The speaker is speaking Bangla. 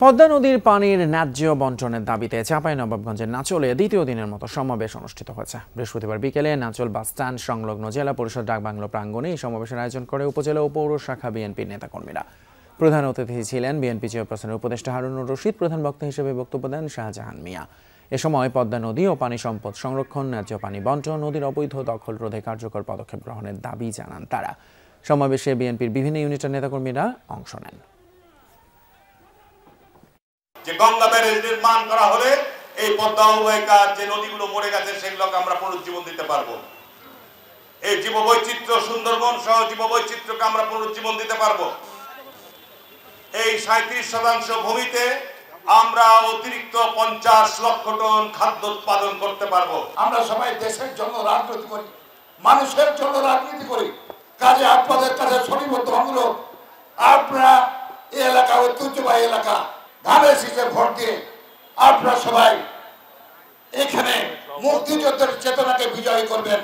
পদ্মা নদীর পানির ন্যায্য বন্টনের দাবিতে চাঁপাইনবাবগঞ্জের নাচলে দ্বিতীয় দিনের মতো সমাবেশ অনুষ্ঠিত হয়েছে। বৃহস্পতিবার বিকেলে নাচল বাস স্ট্যান্ড সংলগ্ন জেলা পরিষদ ডাকবাংলো প্রাঙ্গণে এই সমাবেশের আয়োজন করে উপজেলা ও পৌর শাখা বিএনপির নেতাকর্মীরা। প্রধান অতিথি ছিলেন বিএনপি চেয়ারপারসনের উপদেষ্টা হারুনুর রশিদ। প্রধান বক্তা হিসেবে বক্তব্য দেন শাহজাহান মিয়া। এ সময় পদ্মা নদী ও পানি সম্পদ সংরক্ষণ, ন্যায্য পানি বন্টন, নদীর অবৈধ দখল রোধে কার্যকর পদক্ষেপ গ্রহণের দাবি জানান তারা। সমাবেশে বিএনপির বিভিন্ন ইউনিটের নেতাকর্মীরা অংশ নেন। যে গঙ্গা ব্যারেজ নির্মাণ করা হলে এই পদ্মা অববাহিকার যে নদীগুলো মরে গেছে সেগুলোকে আমরা পুনরুজ্জীবন দিতে পারবো। এই জীববৈচিত্র্য, সুন্দরবন সহ জীববৈচিত্র্যকে আমরা পুনরুজ্জীবন দিতে পারবো। এই 37% ভূমিতে আমরা অতিরিক্ত 50 লক্ষ টন খাদ্য উৎপাদন করতে পারবো। আমরা সবাই দেশের জন্য রাজনীতি করি, মানুষের জন্য রাজনীতি করি। কাজে আপনাদের কাছে সনিবদ্ধ অনুরোধ, আপনারা এই এলাকা ঐতিহ্যবাহী এলাকা, ধানের শীষে ভোট দিয়ে আপনারা সবাই এখানে মুক্তিযুদ্ধের চেতনাকে বিজয়ী করবেন।